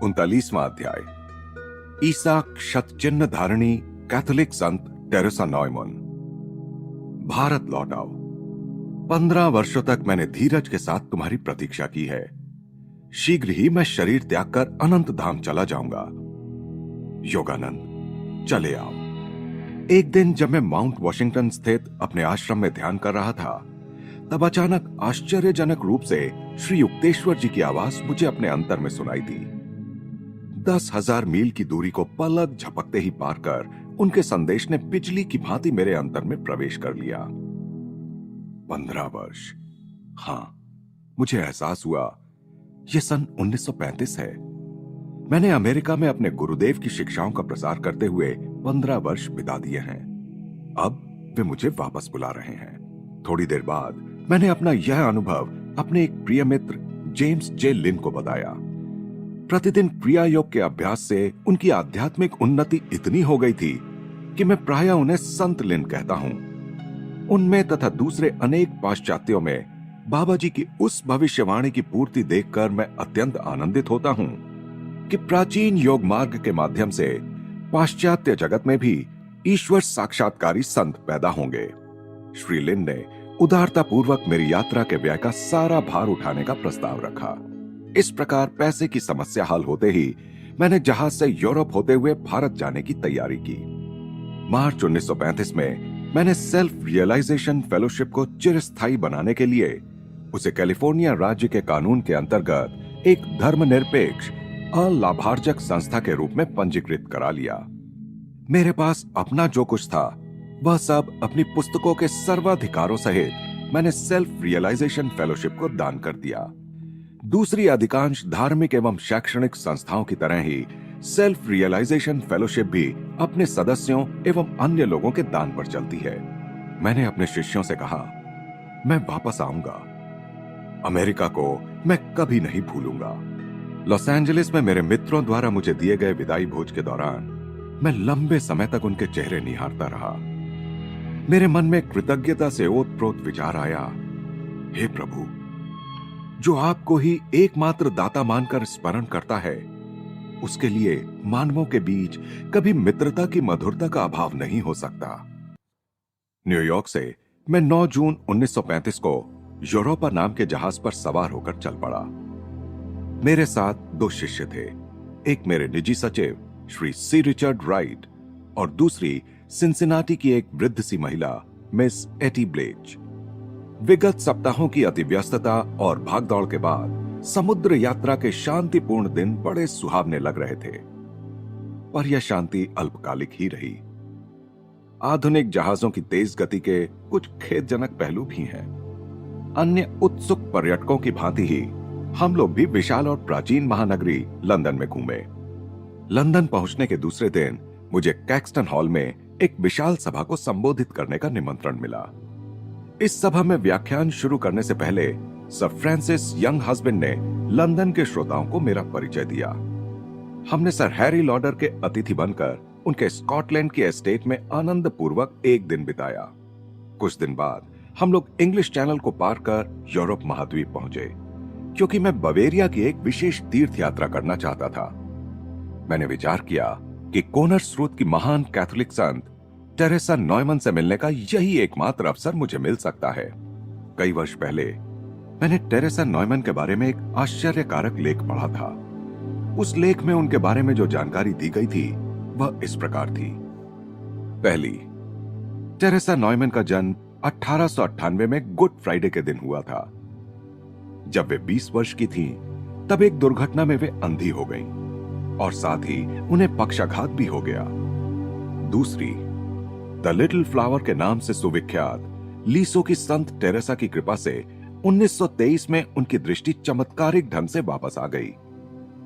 39वां अध्याय। ईसा क्षतचिन्ह धारिणी कैथोलिक संत Teresa Neumann. Bharat लौट आओ। 15 वर्षों तक मैंने धीरज के साथ तुम्हारी प्रतीक्षा की है। शीघ्र ही मैं शरीर त्याग कर अनंत धाम चला जाऊंगा। योगानंद, चले आओ। एक दिन जब मैं माउंट वॉशिंगटन स्थित अपने आश्रम में ध्यान कर रहा था, तब अचानक आश्चर्यजनक रूप से श्री युक्तेश्वर जी की आवाज मुझे अपने अंतर में सुनाई दी। 10,000 मील की दूरी को पलक झपकते ही पार कर उनके संदेश ने बिजली की भांति मेरे अंतर में प्रवेश कर लिया। 15 वर्ष। हां, मुझे एहसास हुआ यह सन 1935 है। मैंने अमेरिका में अपने गुरुदेव की शिक्षाओं का प्रसार करते हुए 15 वर्ष बिता दिए हैं। अब वे मुझे वापस बुला रहे हैं। थोड़ी देर बाद मैंने अपना यह अनुभव अपने एक प्रिय मित्र जेम्स जे लिन को बताया। प्रतिदिन क्रिया योग के अभ्यास से उनकी आध्यात्मिक उन्नति इतनी हो गई थी कि मैं प्रायः उन्हें संत लिन कहता हूं। उनमें तथा दूसरे अनेक पाश्चात्यों में बाबा जी की उस भविष्यवाणी की पूर्ति देखकर मैं अत्यंत आनंदित होता हूं कि प्राचीन योग मार्ग के माध्यम से पाश्चात्य जगत में भी ईश्वर साक्षात्कारी संत पैदा होंगे। श्री लिन ने उदारता पूर्वक मेरी यात्रा के व्यय का सारा भार उठाने का प्रस्ताव रखा। इस प्रकार पैसे की समस्या हल होते ही मैंने जहाज से यूरोप होते हुए भारत जाने की तैयारी की। मार्च 1935 में मैंने सेल्फ रियलाइजेशन फेलोशिप को चिरस्थायी बनाने के लिए उसे कैलिफोर्निया राज्य के कानून के अंतर्गत एक धर्मनिरपेक्ष अलाभार्जक संस्था के रूप में पंजीकृत करा लिया। मेरे पास अपना जो कुछ था वह सब अपनी पुस्तकों के सर्वाधिकारों सहित मैंने सेल्फ रियलाइजेशन फेलोशिप को दान कर दिया। दूसरी अधिकांश धार्मिक एवं शैक्षणिक संस्थाओं की तरह ही सेल्फ रियलाइजेशन फेलोशिप भी अपने सदस्यों एवं अन्य लोगों के दान पर चलती है। मैंने अपने शिष्यों से कहा, मैं वापस आऊंगा। अमेरिका को मैं कभी नहीं भूलूंगा। लॉस एंजलिस में मेरे मित्रों द्वारा मुझे दिए गए विदाई भोज के दौरान मैं लंबे समय तक उनके चेहरे निहारता रहा। मेरे मन में कृतज्ञता से ओतप्रोत विचार आया, हे प्रभु, जो आपको ही एकमात्र दाता मानकर स्मरण करता है, उसके लिए मानवों के बीच कभी मित्रता की मधुरता का अभाव नहीं हो सकता। न्यूयॉर्क से मैं 9 जून 1935 को यूरोपा नाम के जहाज पर सवार होकर चल पड़ा। मेरे साथ 2 शिष्य थे, एक मेरे निजी सचिव श्री सी रिचर्ड राइट और दूसरी सिंसिनाटी की एक वृद्ध सी महिला मिस एटी ब्लेच। विगत सप्ताहों की अतिव्यस्तता और भागदौड़ के बाद समुद्र यात्रा के शांतिपूर्ण दिन बड़े सुहावने लग रहे थे, पर यह शांति अल्पकालिक ही रही। आधुनिक जहाजों की तेज गति के कुछ खेदजनक पहलू भी हैं। अन्य उत्सुक पर्यटकों की भांति ही हम लोग भी विशाल और प्राचीन महानगरी लंदन में घूमे। लंदन पहुंचने के दूसरे दिन मुझे कैक्सटन हॉल में एक विशाल सभा को संबोधित करने का निमंत्रण मिला। इस सभा में व्याख्यान शुरू करने से पहले सर फ्रांसिस यंग हस्बैंड ने लंदन के श्रोताओं को मेरा परिचय दिया। हमने सर हैरी लॉडर के अतिथि बनकर उनके स्कॉटलैंड के एस्टेट में आनंद पूर्वक एक दिन बिताया। कुछ दिन बाद हम लोग इंग्लिश चैनल को पार कर यूरोप महाद्वीप पहुंचे, क्योंकि मैं बवेरिया की एक विशेष तीर्थ यात्रा करना चाहता था। मैंने विचार किया कि कोनर स्रोत की महान कैथोलिक संत टेरेसा नॉयमन से मिलने का यही एकमात्र अवसर मुझे मिल सकता है। कई वर्ष पहले मैंने टेरेसा नॉयमन के बारे में एक आश्चर्यकारक लेख पढ़ा था। उस लेख में उनके बारे में जो जानकारी दी गई थी वह इस प्रकार थी। पहली, टेरेसा नॉयमन का जन्म 1898 में गुड फ्राइडे के दिन हुआ था। जब वे 20 वर्ष की थीं, तब एक दुर्घटना में वे अंधी हो गईं और साथ ही उन्हें पक्षाघात भी हो गया। दूसरी, द लिटिल फ्लावर के नाम से सुविख्यात लीसो की संत टेरेसा की कृपा से 1923 में उनकी दृष्टि चमत्कारिक ढंग से वापस आ गई।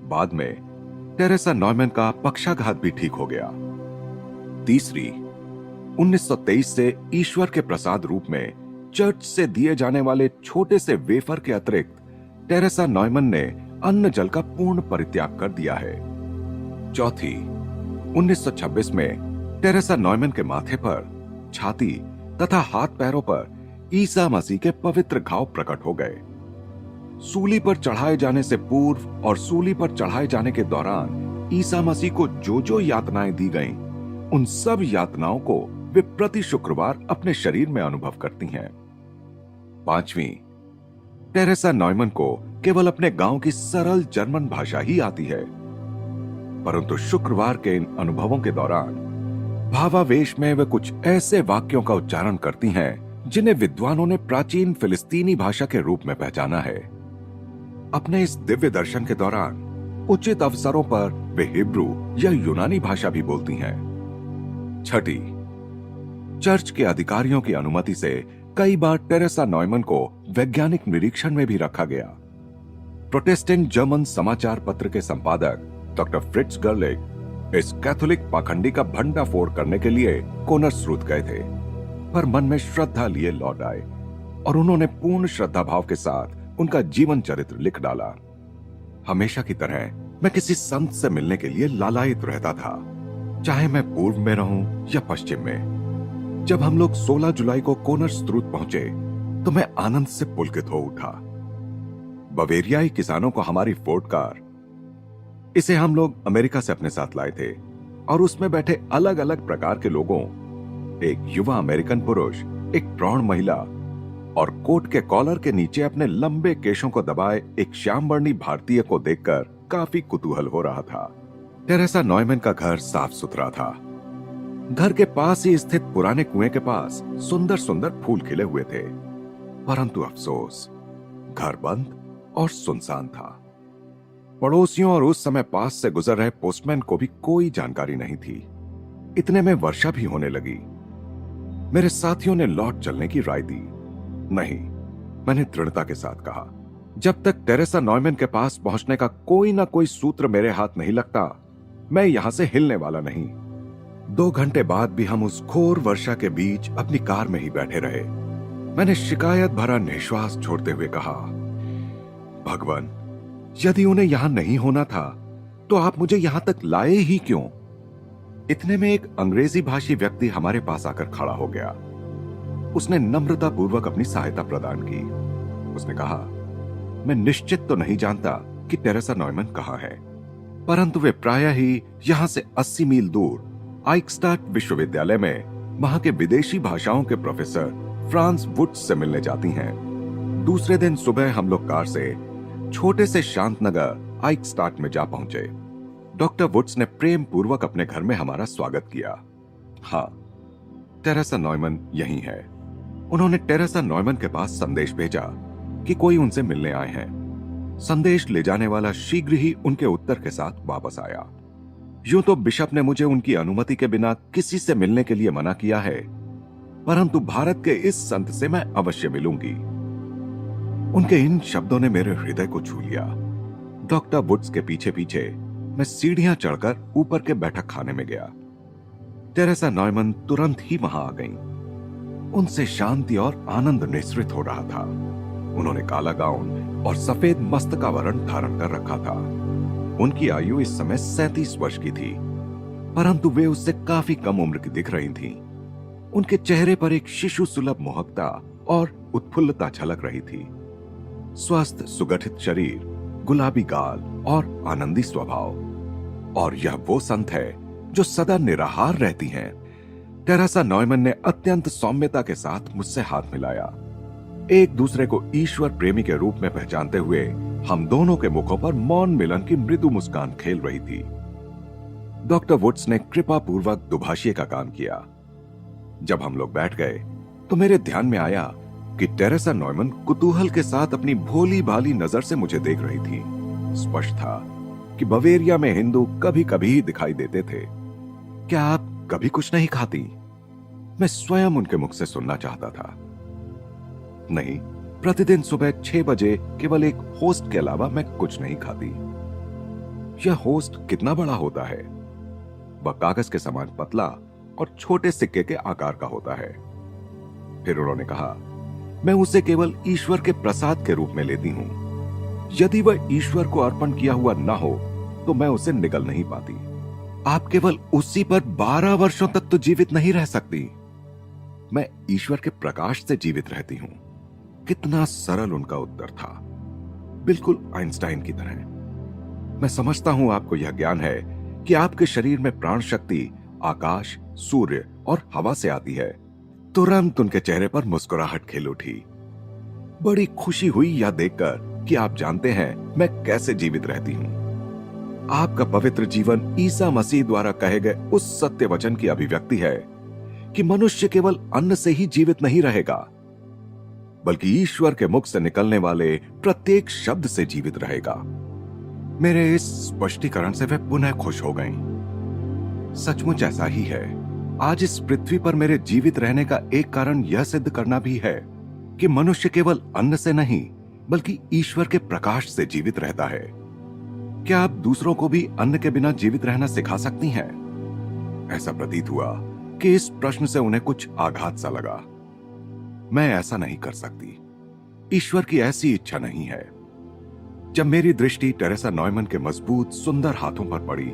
बाद में टेरेसा नॉयमन का पक्षाघात भी ठीक हो गया। तीसरी, 1923 से ईश्वर के प्रसाद रूप में चर्च से दिए जाने वाले छोटे से वेफर के अतिरिक्त टेरेसा नॉयमन ने अन्न जल का पूर्ण परित्याग कर दिया है। चौथी, 1926 में टेरेसा नॉयमन के माथे पर, छाती तथा हाथ पैरों पर ईसा मसीह के पवित्र घाव प्रकट हो गए। सूली पर चढ़ाए जाने से पूर्व और सूली पर चढ़ाए जाने के दौरान ईसा मसीह को जो जो यातनाएं दी गईं, उन सब यातनाओं को वे प्रति शुक्रवार अपने शरीर में अनुभव करती हैं। 5वीं, टेरेसा नॉयमन को केवल अपने गांव की सरल जर्मन भाषा ही आती है, परंतु शुक्रवार के इन अनुभवों के दौरान भावावेश में वे कुछ ऐसे वाक्यों का उच्चारण करती हैं जिन्हें विद्वानों ने प्राचीन फिलिस्तीनी भाषा के रूप में पहचाना है। अपने इस दिव्य दर्शन के दौरान उचित अवसरों पर वे हिब्रू या यूनानी भाषा भी बोलती हैं। 6ठी, चर्च के अधिकारियों की अनुमति से कई बार टेरेसा नॉयमन को वैज्ञानिक निरीक्षण में भी रखा गया। प्रोटेस्टेंट जर्मन समाचार पत्र के संपादक डॉक्टर फ्रिट्ज गर्लिक इस कैथोलिक पाखंडी का भंडाफोड़ करने के लिए कोनर्सरूथ गए थे, पर मन में श्रद्धा लिए लौट आए और उन्होंने पूर्ण श्रद्धा भाव के साथ उनका जीवन चरित्र लिख डाला। हमेशा की तरह मैं किसी संत से मिलने के लिए लालायित रहता था, चाहे मैं पूर्व में रहूं या पश्चिम में। जब हम लोग 16 जुलाई को कोनर्सरूथ पहुंचे तो मैं आनंद से पुलकित हो उठा। बवेरियाई किसानों को हमारी फोर्ड कार, इसे हम लोग अमेरिका से अपने साथ लाए थे, और उसमें बैठे अलग अलग प्रकार के लोगों, एक युवा अमेरिकन पुरुष, एक प्रौढ़ महिला और कोट के कॉलर के नीचे अपने लंबे केशों को दबाए एक श्यामवर्णी भारतीय को देखकर काफी कुतूहल हो रहा था। टेरेसा नॉयमन का घर साफ सुथरा था। घर के पास ही स्थित पुराने कुएं के पास सुंदर सुंदर फूल खिले हुए थे, परंतु अफसोस, घर बंद और सुनसान था। पड़ोसियों और उस समय पास से गुजर रहे पोस्टमैन को भी कोई जानकारी नहीं थी। इतने में वर्षा भी होने लगी। मेरे साथियों ने लौट चलने की राय दी। नहीं, मैंने दृढ़ता के साथ कहा, जब तक टेरेसा नॉयमन के पास पहुंचने का कोई ना कोई सूत्र मेरे हाथ नहीं लगता, मैं यहां से हिलने वाला नहीं। 2 घंटे बाद भी हम उस घोर वर्षा के बीच अपनी कार में ही बैठे रहे। मैंने शिकायत भरा निश्वास छोड़ते हुए कहा, भगवान, यदि उन्हें यहां नहीं होना था तो आप मुझे यहां तक लाए ही क्यों? इतने में एक अंग्रेजी भाषी व्यक्ति हमारे पास आकर खड़ा हो गया। उसने नम्रता पूर्वक अपनी सहायता प्रदान की। उसने कहा, मैं निश्चित तो नहीं जानता कि टेरेसा नॉयमन कहां है, परंतु वे प्रायः ही यहां से 80 मील दूर आइकस्टाट विश्वविद्यालय में वहां के विदेशी भाषाओं के प्रोफेसर फ्रांस वुड्स से मिलने जाती हैं। दूसरे दिन सुबह हम लोग कार से छोटे से शांत नगर आइकस्टाट में जा पहुंचे। डॉक्टर वुड्स ने प्रेम पूर्वक अपने घर में हमारा स्वागत किया। हाँ, टेरेसा नॉयमन यही है। उन्होंने टेरेसा नॉयमन के पास संदेश भेजा कि कोई उनसे मिलने आए हैं। संदेश ले जाने वाला शीघ्र ही उनके उत्तर के साथ वापस आया। यूं तो बिशप ने मुझे उनकी अनुमति के बिना किसी से मिलने के लिए मना किया है, परंतु भारत के इस संत से मैं अवश्य मिलूंगी। उनके इन शब्दों ने मेरे हृदय को छू लिया। डॉक्टर वुड्स के पीछे पीछे मैं सीढ़ियां चढ़कर ऊपर के बैठक खाने में गया। टेरेसा नॉयमन तुरंत ही वहां आ गईं। उनसे शांति और आनंद निश्रित हो रहा था। उन्होंने काला गाउन और सफेद मस्तकावरण धारण कर रखा था। उनकी आयु इस समय 37 वर्ष की थी, परंतु वे उससे काफी कम उम्र की दिख रही थीं। उनके चेहरे पर एक शिशु सुलभ मोहकता और उत्फुल्लता झलक रही थी। स्वस्थ सुगठित शरीर, गुलाबी गाल और आनंदी स्वभाव। और यह वो संत है जो सदा निराहार रहती हैं। टेरेसा नॉयमन ने अत्यंत सौम्यता के साथ मुझसे हाथ मिलाया। एक दूसरे को ईश्वर प्रेमी के रूप में पहचानते हुए हम दोनों के मुखों पर मौन मिलन की मृदु मुस्कान खेल रही थी। डॉक्टर वुड्स ने कृपा पूर्वक दुभाषिए का काम किया। जब हम लोग बैठ गए तो मेरे ध्यान में आया कि टेरेसा नॉयमन कुतूहल के साथ अपनी भोली भाली नजर से मुझे देख रही थी। स्पष्ट था कि बवेरिया में हिंदू कभी कभी ही दिखाई देते थे। क्या आप कभी कुछ नहीं खाती? मैं स्वयं उनके मुख से सुनना चाहता था। नहीं, प्रतिदिन सुबह 6 बजे केवल एक होस्ट के अलावा मैं कुछ नहीं खाती। यह होस्ट कितना बड़ा होता है? वह कागज के समान पतला और छोटे सिक्के के आकार का होता है। फिर उन्होंने कहा, मैं उसे केवल ईश्वर के प्रसाद के रूप में लेती हूं। यदि वह ईश्वर को अर्पण किया हुआ ना हो तो मैं उसे निगल नहीं पाती। आप केवल उसी पर 12 वर्षों तक तो जीवित नहीं रह सकती। मैं ईश्वर के प्रकाश से जीवित रहती हूं। कितना सरल उनका उत्तर था। बिल्कुल आइंस्टाइन की तरह। मैं समझता हूं आपको यह ज्ञान है कि आपके शरीर में प्राण शक्ति आकाश, सूर्य और हवा से आती है। तुरंत उनके चेहरे पर मुस्कुराहट खिल उठी। बड़ी खुशी हुई यह देखकर कि आप जानते हैं मैं कैसे जीवित रहती हूं। आपका पवित्र जीवन ईसा मसीह द्वारा कहे गए उस सत्य वचन की अभिव्यक्ति है कि मनुष्य केवल अन्न से ही जीवित नहीं रहेगा, बल्कि ईश्वर के मुख से निकलने वाले प्रत्येक शब्द से जीवित रहेगा। मेरे इस स्पष्टीकरण से वे पुनः खुश हो गईं। सचमुच ऐसा ही है। आज इस पृथ्वी पर मेरे जीवित रहने का एक कारण यह सिद्ध करना भी है कि मनुष्य केवल अन्न से नहीं बल्कि ईश्वर के प्रकाश से जीवित रहता है। क्या आप दूसरों को भी अन्न के बिना जीवित रहना सिखा सकती हैं? ऐसा प्रतीत हुआ कि इस प्रश्न से उन्हें कुछ आघात सा लगा। मैं ऐसा नहीं कर सकती। ईश्वर की ऐसी इच्छा नहीं है। जब मेरी दृष्टि टेरेसा नॉयमन के मजबूत सुंदर हाथों पर पड़ी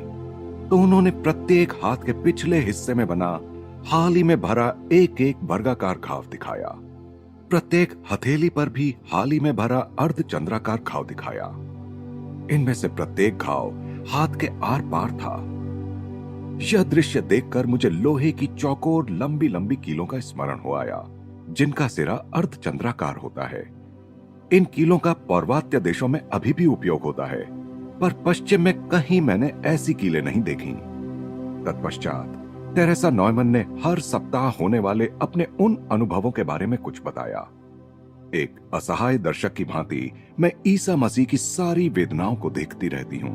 तो उन्होंने प्रत्येक हाथ के पिछले हिस्से में बना हाल ही में भरा एक एक वर्गाकार घाव दिखाया। प्रत्येक हथेली पर भी हाल ही में भरा अर्धचंद्राकार घाव दिखाया। इनमें से प्रत्येक घाव हाथ के आर पार था। यह दृश्य देखकर मुझे लोहे की चौकोर लंबी लंबी कीलों का स्मरण हो आया, जिनका सिरा अर्धचंद्राकार होता है। इन कीलों का पौर्वात्य देशों में अभी भी उपयोग होता है, पर पश्चिम में कहीं मैंने ऐसी कीलें नहीं देखी। तत्पश्चात टेरेसा नॉयमन ने हर सप्ताह होने वाले अपने उन अनुभवों के बारे में कुछ बताया। एक असहाय दर्शक की भांति मैं ईसा मसीह की सारी वेदनाओं को देखती रहती हूं।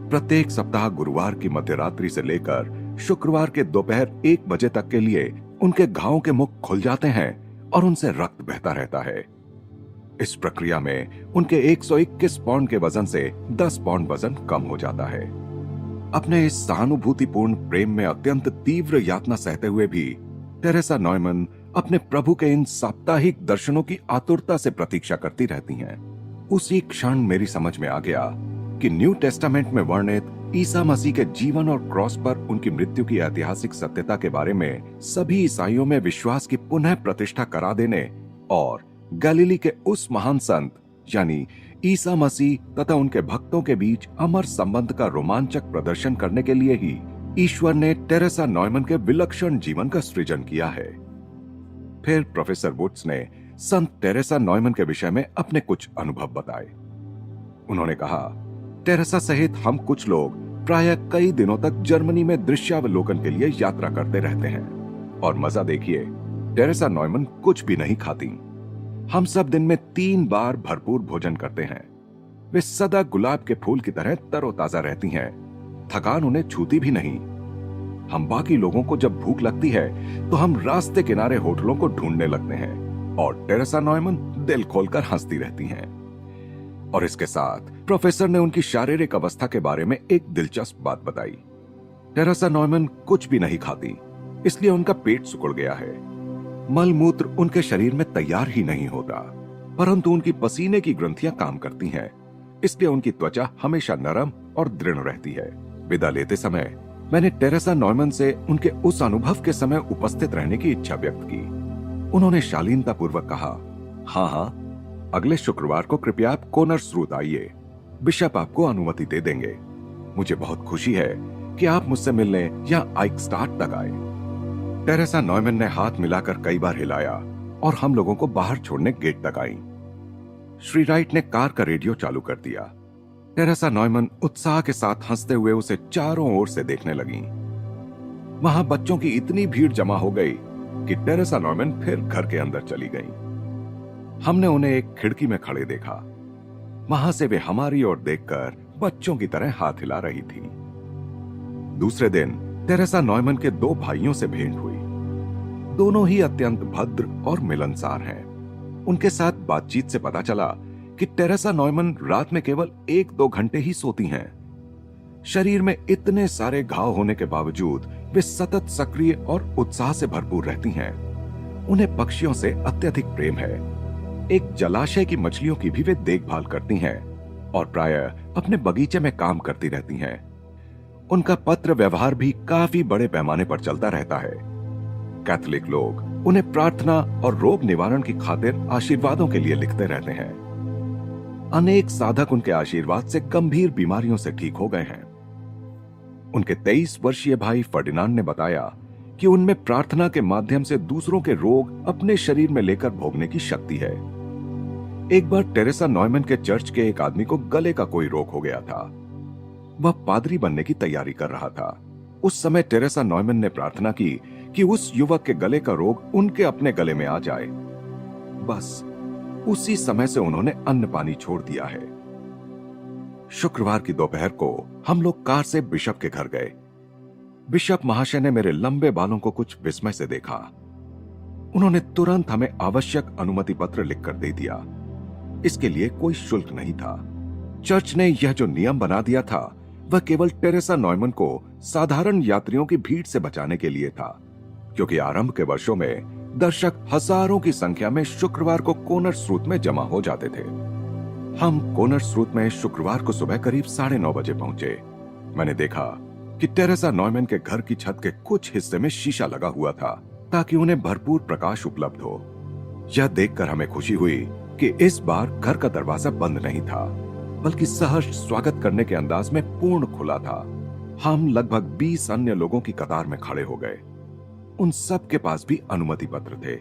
प्रत्येक सप्ताह गुरुवार की मध्यरात्रि से लेकर शुक्रवार के दोपहर 1 बजे तक के लिए उनके घावों के मुख खुल जाते हैं और उनसे रक्त बहता रहता है। इस प्रक्रिया में उनके 121 पाउंड के वजन से 10 पाउंड वजन कम हो जाता है। अपने इस सहानुभूतिपूर्ण प्रेम में अत्यंत तीव्र यातना सहते हुए भी टेरेसा नॉयमन अपने प्रभु के इन साप्ताहिक दर्शनों की आतुरता से प्रतीक्षा करती रहती हैं। उसी क्षण मेरी समझ में आ गया कि न्यू टेस्टामेंट में वर्णित ईसा मसीह के जीवन और क्रॉस पर उनकी मृत्यु की ऐतिहासिक सत्यता के बारे में सभी ईसाइयों में विश्वास की पुनः प्रतिष्ठा करा देने और गलीली के उस महान संत यानी ईसा मसीह तथा उनके भक्तों के बीच अमर संबंध का रोमांचक प्रदर्शन करने के लिए ही ईश्वर ने टेरेसा नॉयमन के विलक्षण जीवन का सृजन किया है। फिर प्रोफेसर वुड्स ने संत टेरेसा नॉयमन के विषय में अपने कुछ अनुभव बताए। उन्होंने कहा, टेरेसा सहित हम कुछ लोग प्रायः कई दिनों तक जर्मनी में दृश्यावलोकन के लिए यात्रा करते रहते हैं। और मजा देखिए, टेरेसा नॉयमन कुछ भी नहीं खाती। हम सब दिन में 3 बार भरपूर भोजन करते हैं। वे सदा गुलाब के फूल की तरह तरोताजा रहती हैं। थकान उन्हें छूती भी नहीं। हम बाकी लोगों को जब भूख लगती है तो हम रास्ते किनारे होटलों को ढूंढने लगते हैं और टेरेसा नॉयमन दिल खोलकर हंसती रहती हैं। और इसके साथ प्रोफेसर ने उनकी शारीरिक अवस्था के बारे में एक दिलचस्प बात बताई। टेरेसा नॉयमन कुछ भी नहीं खाती, इसलिए उनका पेट सिकुड़ गया है। मल मूत्र उनके शरीर में तैयार ही नहीं होता, परंतु उनकी पसीने की ग्रंथियां काम करती हैं, इसलिए उनकी त्वचा हमेशा नरम और दृढ़ रहती है। विदा लेते समय मैंने टेरेसा नॉयमन से उनके उस अनुभव के समय उपस्थित रहने की इच्छा व्यक्त की। उन्होंने शालीनता पूर्वक कहा, हाँ, अगले शुक्रवार को कृपया आप कोनर्सरूथ आइए। बिशप आपको अनुमति दे देंगे। मुझे बहुत खुशी है कि आप मुझसे मिलने यहाँ आइकस्टाड तक आए। टेरेसा नॉयमन ने हाथ मिलाकर कई बार हिलाया और हम लोगों को बाहर छोड़ने गेट तक आई। श्री राइट ने कार का रेडियो चालू कर दिया। टेरेसा नॉयमन उत्साह के साथ हंसते हुए उसे चारों ओर से देखने लगी। वहां बच्चों की इतनी भीड़ जमा हो गई कि टेरेसा नॉयमन फिर घर के अंदर चली गई। हमने उन्हें एक खिड़की में खड़े देखा। वहां से वे हमारी ओर देखकर बच्चों की तरह हाथ हिला रही थी। दूसरे दिन टेरेसा नॉयमन के 2 भाइयों से भेंट हुई। दोनों ही अत्यंत भद्र और मिलनसार हैं। उनके साथ बातचीत से पता चला कि टेरेसा नॉयमन रात में केवल 1-2 घंटे ही सोती हैं। शरीर में इतने सारे घाव होने के बावजूद वे सतत सक्रिय और उत्साह से भरपूर रहती हैं। उन्हें पक्षियों से अत्यधिक प्रेम है। एक जलाशय की मछलियों की भी वे देखभाल करती हैं और प्रायः अपने बगीचे में काम करती रहती हैं। उनका पत्र व्यवहार भी काफी बड़े पैमाने पर चलता रहता है। कैथोलिक लोग उन्हें प्रार्थना और रोग निवारण की खातिर आशीर्वादों के लिए लिखते रहते हैं। अनेक साधक उनके आशीर्वाद से गंभीर बीमारियों से ठीक हो गए हैं। उनके 23 वर्षीय भाई फर्डिनांड ने बताया कि उनमें प्रार्थना के माध्यम से दूसरों के रोग अपने शरीर में लेकर भोगने की शक्ति है। एक बार टेरेसा नॉयमन के चर्च के एक आदमी को गले का कोई रोग हो गया था। वह पादरी बनने की तैयारी कर रहा था। उस समय टेरेसा नॉयमन ने प्रार्थना की कि उस युवक के गले का रोग उनके अपने गले में आ जाए। बस उसी समय से उन्होंने अन्न पानी छोड़ दिया है। शुक्रवार की दोपहर को हम लोग कार से बिशप के घर गए। बिशप महाशय ने मेरे लंबे बालों को कुछ विस्मय से देखा। उन्होंने तुरंत हमें आवश्यक अनुमति पत्र लिखकर दे दिया। इसके लिए कोई शुल्क नहीं था। चर्च ने यह जो नियम बना दिया था वह केवल टेरेसा नॉयमन को साधारण यात्रियों की भीड़ से बचाने के लिए था, क्योंकि आरंभ के वर्षों में दर्शक हजारों की संख्या में शुक्रवार को कोनर स्रूत में जमा हो जाते थे। हम कोनर स्रूत में शुक्रवार को सुबह करीब 9:30 बजे पहुंचे। मैंने देखा कि टेरेसा नॉयमन के घर की छत के कुछ हिस्से में शीशा लगा हुआ था ताकि उन्हें भरपूर प्रकाश उपलब्ध हो। यह देखकर हमें खुशी हुई कि इस बार घर का दरवाजा बंद नहीं था, बल्कि सहर्ष स्वागत करने के अंदाज में पूर्ण खुला था। हम लगभग 20 अन्य लोगों की कतार में खड़े हो गए। उन सब के पास भी अनुमति पत्र थे।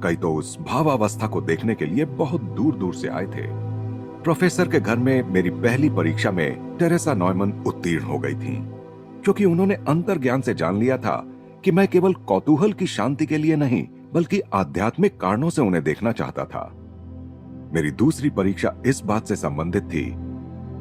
कई तो उस भावावस्था को देखने के लिए बहुत दूर दूर से आए थे। प्रोफेसर के घर में मेरी पहली परीक्षा में टेरेसा नॉयमन उत्तीर्ण हो गई थी, क्योंकि उन्होंने अंतर्ज्ञान से जान लिया था कि मैं केवल कौतूहल की शांति के लिए नहीं बल्कि आध्यात्मिक कारणों से उन्हें देखना चाहता था। मेरी दूसरी परीक्षा इस बात से संबंधित थी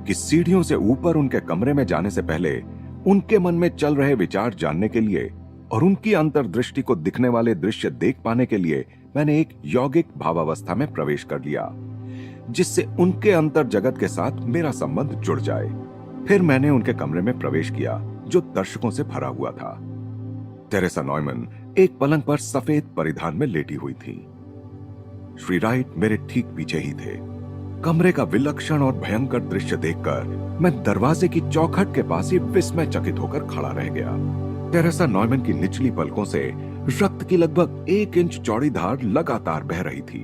कि सीढ़ियों से ऊपर उनके कमरे में जाने से पहले उनके मन में चल रहे विचार जानने के लिए और उनकी अंतर्दृष्टि को दिखने वाले दृश्य देख पाने के लिए मैंने एक यौगिक भावावस्था में प्रवेश कर लिया, जिससे उनके अंतर जगत के साथ मेरा संबंध जुड़ जाए। फिर मैंने उनके कमरे में प्रवेश किया जो दर्शकों से भरा हुआ था। टेरेसा नॉयमन एक पलंग पर सफेद परिधान में लेटी हुई थी। श्री राइट मेरे ठीक पीछे ही थे। कमरे का विलक्षण और भयंकर दृश्य देखकर मैं दरवाजे की चौखट के पास ही विस्मय चकित होकर खड़ा रह गया। टेरेसा नॉयमन की निचली पलकों से रक्त की लगभग 1 इंच चौड़ी धार लगातार बह रही थी।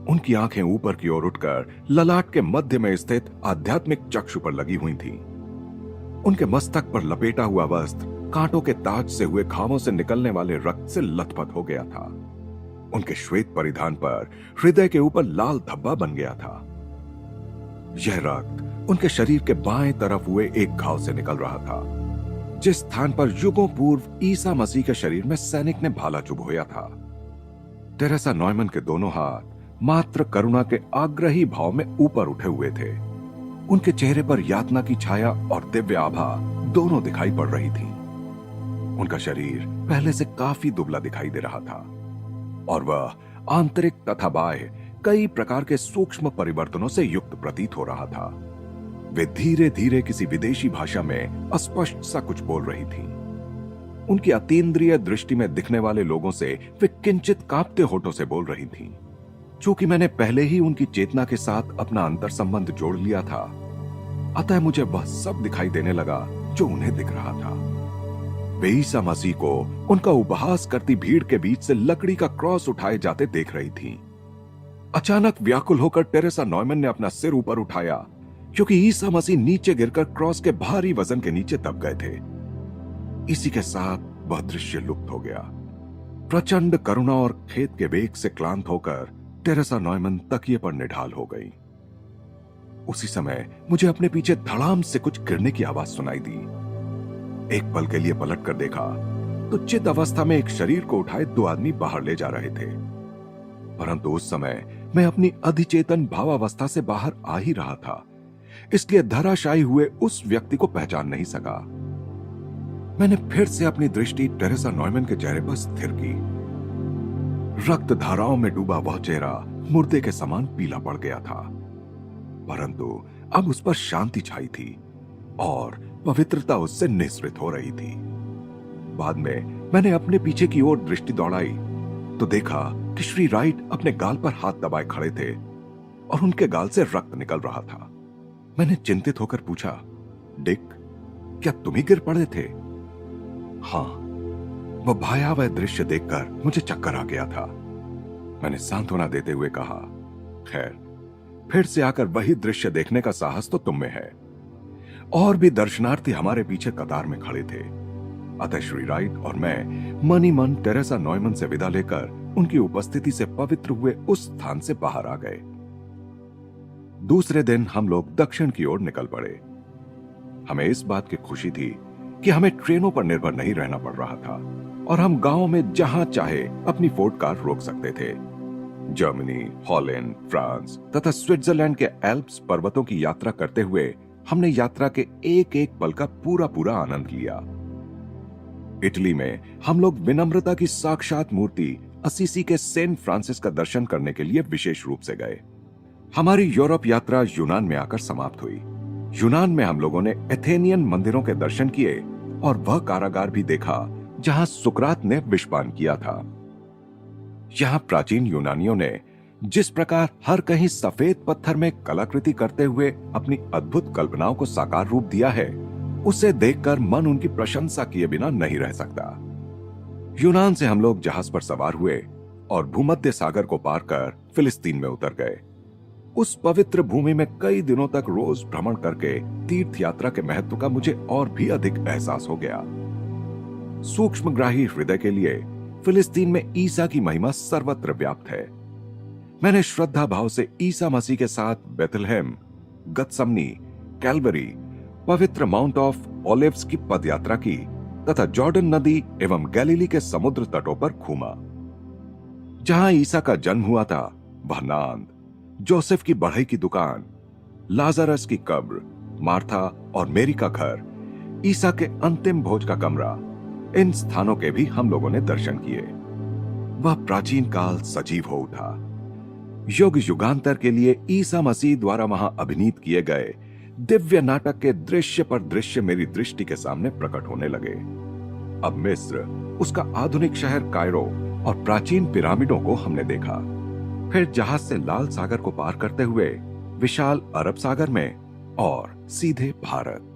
उनकी आंखें ऊपर की ओर उठकर ललाट के मध्य में स्थित आध्यात्मिक चक्षु पर लगी हुई थीं। उनके मस्तक पर लपेटा हुआ वस्त्र कांटों के ताज से हुए घावों से निकलने वाले रक्त से लथपथ हो गया था। उनके श्वेत परिधान पर हृदय के ऊपर लाल धब्बा बन गया था। यह रक्त उनके शरीर के बाएं तरफ हुए एक घाव से निकल रहा था, जिस स्थान पर युगों पूर्व ईसा मसीह के शरीर में सैनिक ने भाला चुभोया था। टेरेसा नॉयमन के दोनों हाथ मात्र करुणा के आग्रही भाव में ऊपर उठे हुए थे। उनके चेहरे पर यातना की छाया और दिव्य आभा दोनों दिखाई पड़ रही थी। उनका शरीर पहले से काफी दुबला दिखाई दे रहा था और वह आंतरिक तथा बाह्य कई प्रकार के सूक्ष्म परिवर्तनों से युक्त प्रतीत हो रहा था। वे धीरे धीरे किसी विदेशी भाषा में अस्पष्ट सा कुछ बोल रही थी। उनकी अतीन्द्रिय दृष्टि में दिखने वाले लोगों से वे किंचित कांपते होठों से बोल रही थीं। चूंकि मैंने पहले ही उनकी चेतना के साथ अपना अंतर संबंध जोड़ लिया था, अतः मुझे वह सब दिखाई देने लगा जो उन्हें दिख रहा था। वे ईसा मसीह को उनका उपहास करती भीड़ के बीच से लकड़ी का क्रॉस उठाए जाते देख रही थीं। अचानक व्याकुल होकर टेरेसा नॉयमन ने अपना सिर ऊपर उठाया, क्योंकि ईसा मसीह नीचे गिरकर क्रॉस के भारी वजन के नीचे दब गए थे। इसी के साथ वह दृश्य लुप्त हो गया। प्रचंड करुणा और खेद के वेग से क्लांत होकर टेरेसा नॉयमन तकिए पर निढाल हो गई। उसी समय मुझे अपने पीछे धड़ाम से कुछ गिरने की आवाज सुनाई दी। एक पल के लिए पलट कर देखा तो चित अवस्था में एक शरीर को उठाए 2 आदमी बाहर ले जा रहे थे, परंतु उस समय मैं अपनी अधिचेतन भावावस्था से बाहर आ ही रहा था, इसलिए धराशायी हुए उस व्यक्ति को पहचान नहीं सका। मैंने फिर से अपनी दृष्टि टेरेसा नॉयमन के चेहरे पर स्थिर की। रक्त धाराओं में डूबा वह चेहरा मुर्दे के समान पीला पड़ गया था, परंतु अब उस पर शांति छाई थी और पवित्रता उससे निःसृत हो रही थी। बाद में मैंने अपने पीछे की ओर दृष्टि दौड़ाई तो देखा कि श्री राइट अपने गाल पर हाथ दबाए खड़े थे और उनके गाल से रक्त निकल रहा था। मैंने चिंतित होकर पूछा, डिक, क्या तुम ही गिर पड़े थे? हाँ। वह भयावह दृश्य देखकर मुझे चक्कर आ गया था। मैंने सांत्वना देते हुए कहा, खैर, फिर से आकर वही दृश्य देखने का साहस तो तुम में है। और भी दर्शनार्थी हमारे पीछे कतार में खड़े थे। अतः श्री राइट और मैं मन ही मन टेरेसा नॉयमन से विदा लेकर उनकी उपस्थिति से पवित्र हुए उस स्थान से बाहर आ गए। दूसरे दिन हम लोग दक्षिण की ओर निकल पड़े। हमें इस बात की खुशी थी कि हमें ट्रेनों पर निर्भर नहीं रहना पड़ रहा था और हम गांव में जहां चाहे अपनी फोर्ड कार रोक सकते थे। जर्मनी, हॉलैंड, फ्रांस तथा स्विट्जरलैंड के एल्प्स पर्वतों की यात्रा करते हुए हमने यात्रा के एक एक पल का पूरा पूरा आनंद लिया। इटली में हम लोग विनम्रता की साक्षात मूर्ति असीसी के सेंट फ्रांसिस का दर्शन करने के लिए विशेष रूप से गए। हमारी यूरोप यात्रा यूनान में आकर समाप्त हुई। यूनान में हम लोगों ने एथेनियन मंदिरों के दर्शन किए और वह कारागार भी देखा जहां सुकरात ने विषपान किया था। यहां प्राचीन यूनानियों ने जिस प्रकार हर कहीं सफेद पत्थर में कलाकृति करते हुए अपनी अद्भुत कल्पनाओं को साकार रूप दिया है, उसे देखकर मन उनकी प्रशंसा किए बिना नहीं रह सकता। यूनान से हम लोग जहाज पर सवार हुए और भूमध्य सागर को पार कर फिलिस्तीन में उतर गए। उस पवित्र भूमि में कई दिनों तक रोज भ्रमण करके तीर्थ यात्रा के महत्व का मुझे और भी अधिक एहसास हो गया। सूक्ष्मग्राही हृदय के लिए फिलिस्तीन में ईसा की महिमा सर्वत्र व्याप्त है। मैंने श्रद्धा भाव से ईसा मसीह के साथ बेथलहेम, गतसमनी, कैलवरी, पवित्र माउंट ऑफ ओलिव्स की पदयात्रा की तथा जॉर्डन नदी एवं गैलीली के समुद्र तटों पर घूमा। जहां ईसा का जन्म हुआ था वह नांद, जोसेफ की बढ़ई की दुकान, लाजरस की कब्र, मार्था और मेरी का घर, ईसा के अंतिम भोज का कमरा, इन स्थानों के भी हम लोगों ने दर्शन किए। वह प्राचीन काल सजीव हो उठा। युग युगांतर के लिए ईसा मसीह द्वारा वहां अभिनीत किए गए दिव्य नाटक के दृश्य पर दृश्य मेरी दृष्टि के सामने प्रकट होने लगे। अब मिस्र, उसका आधुनिक शहर कायरो और प्राचीन पिरामिडों को हमने देखा। फिर जहाज से लाल सागर को पार करते हुए विशाल अरब सागर में और सीधे भारत।